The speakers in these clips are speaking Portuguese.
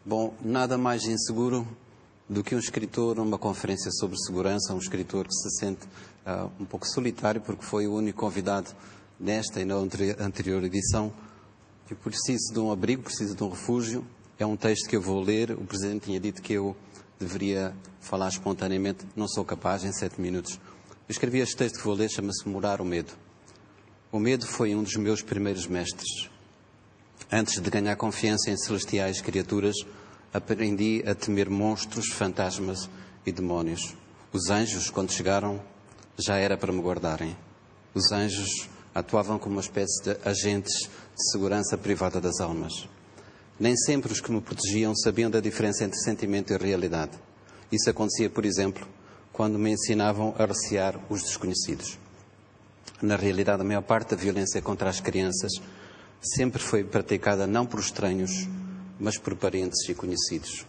Bom, nada mais inseguro do que um escritor numa conferência sobre segurança, um escritor que se sente um pouco solitário porque foi o único convidado nesta e na anterior edição e preciso de um abrigo, preciso de um refúgio. É um texto que eu vou ler. O Presidente tinha dito que eu deveria falar espontaneamente. Não sou capaz em 7 minutos. Eu escrevi este texto que vou ler, chama-se Morar o Medo. O medo foi um dos meus primeiros mestres. Antes de ganhar confiança em celestiais criaturas, aprendi a temer monstros, fantasmas e demónios. Os anjos, quando chegaram, já era para me guardarem. Os anjos atuavam como uma espécie de agentes de segurança privada das almas. Nem sempre os que me protegiam sabiam da diferença entre sentimento e realidade. Isso acontecia, por exemplo, quando me ensinavam a recear os desconhecidos. Na realidade, a maior parte da violência contra as crianças sempre foi praticada não por estranhos, mas por parentes e conhecidos.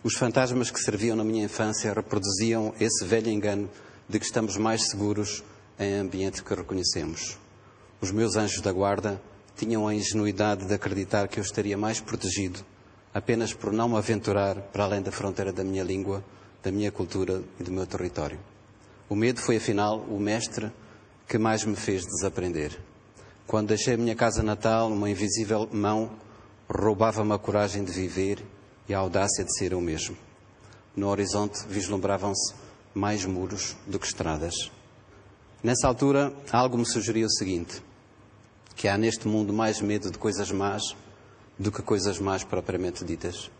Os fantasmas que serviam na minha infância reproduziam esse velho engano de que estamos mais seguros em ambiente que reconhecemos. Os meus anjos da guarda tinham a ingenuidade de acreditar que eu estaria mais protegido apenas por não me aventurar para além da fronteira da minha língua, da minha cultura e do meu território. O medo foi, afinal, o mestre que mais me fez desaprender. Quando deixei a minha casa natal, uma invisível mão roubava-me a coragem de viver e a audácia de ser eu mesmo. No horizonte vislumbravam-se mais muros do que estradas. Nessa altura, algo me sugeria o seguinte: que há neste mundo mais medo de coisas más do que coisas más propriamente ditas.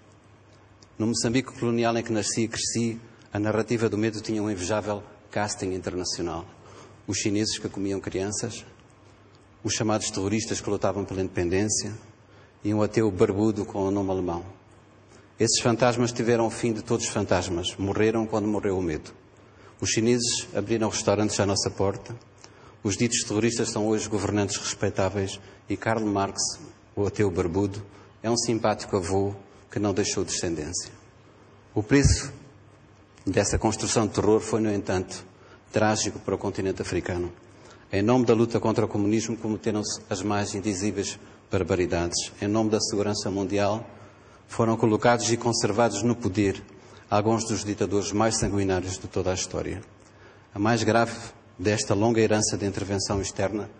No Moçambique colonial em que nasci e cresci, a narrativa do medo tinha um invejável casting internacional. Os chineses que comiam crianças, os chamados terroristas que lutavam pela independência e um ateu barbudo com o nome alemão. Esses fantasmas tiveram o fim de todos os fantasmas. Morreram quando morreu o medo. Os chineses abriram restaurantes à nossa porta. Os ditos terroristas são hoje governantes respeitáveis e Karl Marx, o ateu barbudo, é um simpático avô que não deixou descendência. O preço dessa construção de terror foi, no entanto, trágico para o continente africano. Em nome da luta contra o comunismo cometeram-se as mais indizíveis barbaridades. Em nome da segurança mundial foram colocados e conservados no poder alguns dos ditadores mais sanguinários de toda a história. A mais grave desta longa herança de intervenção externa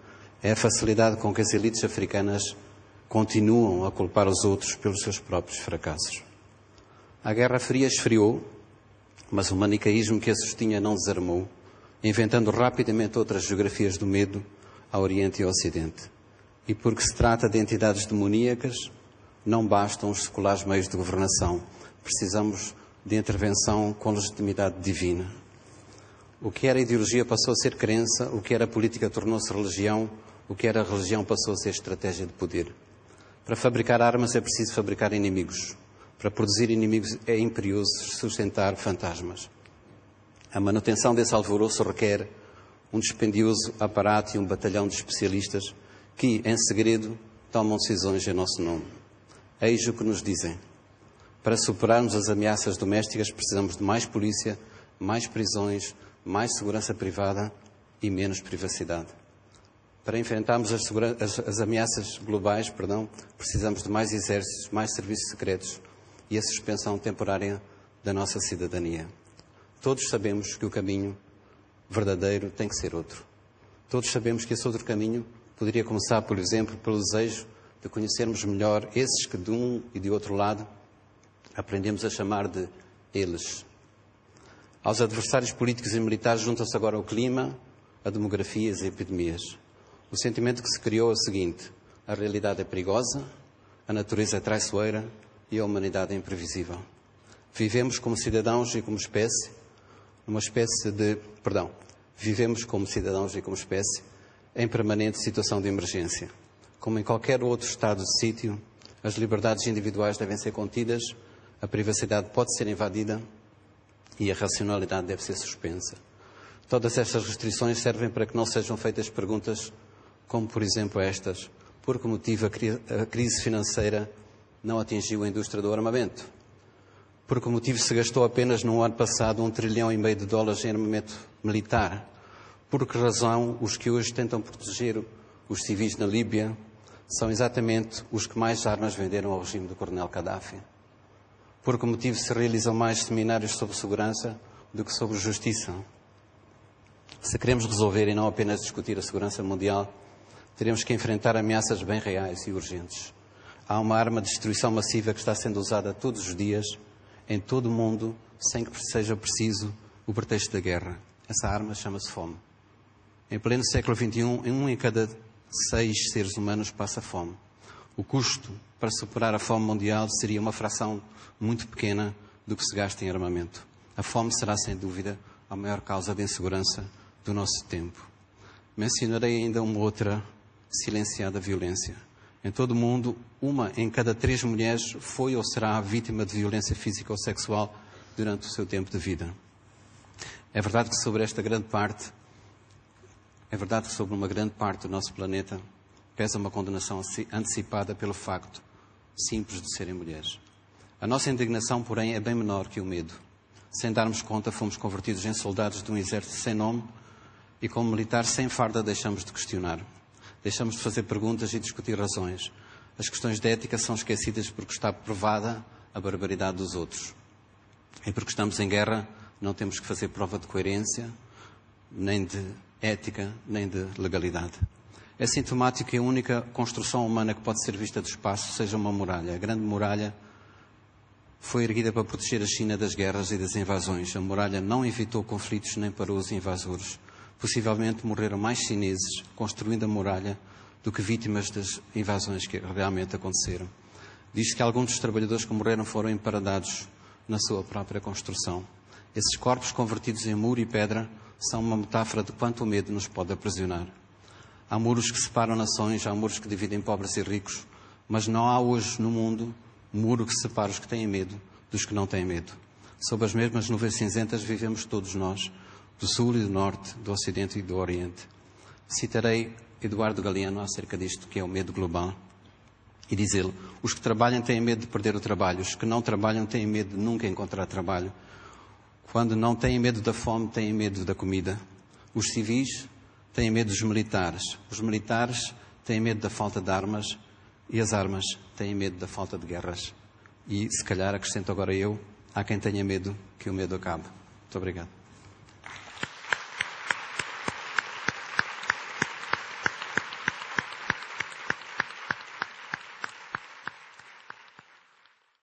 é a facilidade com que as elites africanas continuam a culpar os outros pelos seus próprios fracassos. A Guerra Fria esfriou, mas o manicaísmo que a sustinha não desarmou, inventando rapidamente outras geografias do medo ao Oriente e ao Ocidente. E porque se trata de entidades demoníacas, não bastam os seculares meios de governação. Precisamos de intervenção com legitimidade divina. O que era ideologia passou a ser crença, o que era política tornou-se religião, o que era religião passou a ser estratégia de poder. Para fabricar armas é preciso fabricar inimigos. Para produzir inimigos é imperioso sustentar fantasmas. A manutenção desse alvoroço requer um dispendioso aparato e um batalhão de especialistas que, em segredo, tomam decisões em nosso nome. Eis o que nos dizem. Para superarmos as ameaças domésticas precisamos de mais polícia, mais prisões, mais segurança privada e menos privacidade. Para enfrentarmos as ameaças globais, precisamos de mais exércitos, mais serviços secretos e a suspensão temporária da nossa cidadania. Todos sabemos que o caminho verdadeiro tem que ser outro. Todos sabemos que esse outro caminho poderia começar, por exemplo, pelo desejo de conhecermos melhor esses que de um e de outro lado aprendemos a chamar de eles. Aos adversários políticos e militares juntam-se agora o clima, a demografia e as epidemias. O sentimento que se criou é o seguinte: a realidade é perigosa, a natureza é traiçoeira e a humanidade é imprevisível. Vivemos como cidadãos e como espécie, vivemos como cidadãos e como espécie em permanente situação de emergência. Como em qualquer outro estado de sítio, as liberdades individuais devem ser contidas, a privacidade pode ser invadida e a racionalidade deve ser suspensa. Todas estas restrições servem para que não sejam feitas perguntas como, por exemplo, estas: por que motivo a crise financeira não atingiu a indústria do armamento? Por que motivo se gastou apenas no ano passado $1,5 trilhão em armamento militar? Por que razão os que hoje tentam proteger os civis na Líbia são exatamente os que mais armas venderam ao regime do Coronel Gaddafi? Por que motivo se realizam mais seminários sobre segurança do que sobre justiça? Se queremos resolver e não apenas discutir a segurança mundial, teremos que enfrentar ameaças bem reais e urgentes. Há uma arma de destruição massiva que está sendo usada todos os dias, em todo o mundo, sem que seja preciso o pretexto da guerra. Essa arma chama-se fome. Em pleno século XXI, 1 em cada 6 seres humanos passa fome. O custo para superar a fome mundial seria uma fração muito pequena do que se gasta em armamento. A fome será, sem dúvida, a maior causa de insegurança do nosso tempo. Mencionarei ainda uma outra silenciada violência. Em todo o mundo, 1 em cada 3 mulheres foi ou será vítima de violência física ou sexual durante o seu tempo de vida. É verdade que sobre uma grande parte do nosso planeta pesa uma condenação antecipada pelo facto simples de serem mulheres. A nossa indignação, porém, é bem menor que o medo. Sem darmos conta, fomos convertidos em soldados de um exército sem nome e, como militares sem farda, deixamos de questionar. Deixamos de fazer perguntas e discutir razões. As questões de ética são esquecidas porque está provada a barbaridade dos outros. E porque estamos em guerra, não temos que fazer prova de coerência, nem de ética, nem de legalidade. É sintomático que a única construção humana que pode ser vista do espaço seja uma muralha. A Grande Muralha foi erguida para proteger a China das guerras e das invasões. A muralha não evitou conflitos nem parou os invasores. Possivelmente morreram mais chineses construindo a muralha do que vítimas das invasões que realmente aconteceram. Diz-se que alguns dos trabalhadores que morreram foram emparadados na sua própria construção. Esses corpos convertidos em muro e pedra são uma metáfora de quanto o medo nos pode aprisionar. Há muros que separam nações, há muros que dividem pobres e ricos, mas não há hoje no mundo um muro que separe os que têm medo dos que não têm medo. Sob as mesmas nuvens cinzentas vivemos todos nós, do Sul e do Norte, do Ocidente e do Oriente. Citarei Eduardo Galeano acerca disto, que é o medo global, e diz ele: os que trabalham têm medo de perder o trabalho, os que não trabalham têm medo de nunca encontrar trabalho. Quando não têm medo da fome, têm medo da comida. Os civis têm medo dos militares, os militares têm medo da falta de armas e as armas têm medo da falta de guerras. E, se calhar, acrescento agora eu, há quem tenha medo que o medo acabe. Muito obrigado.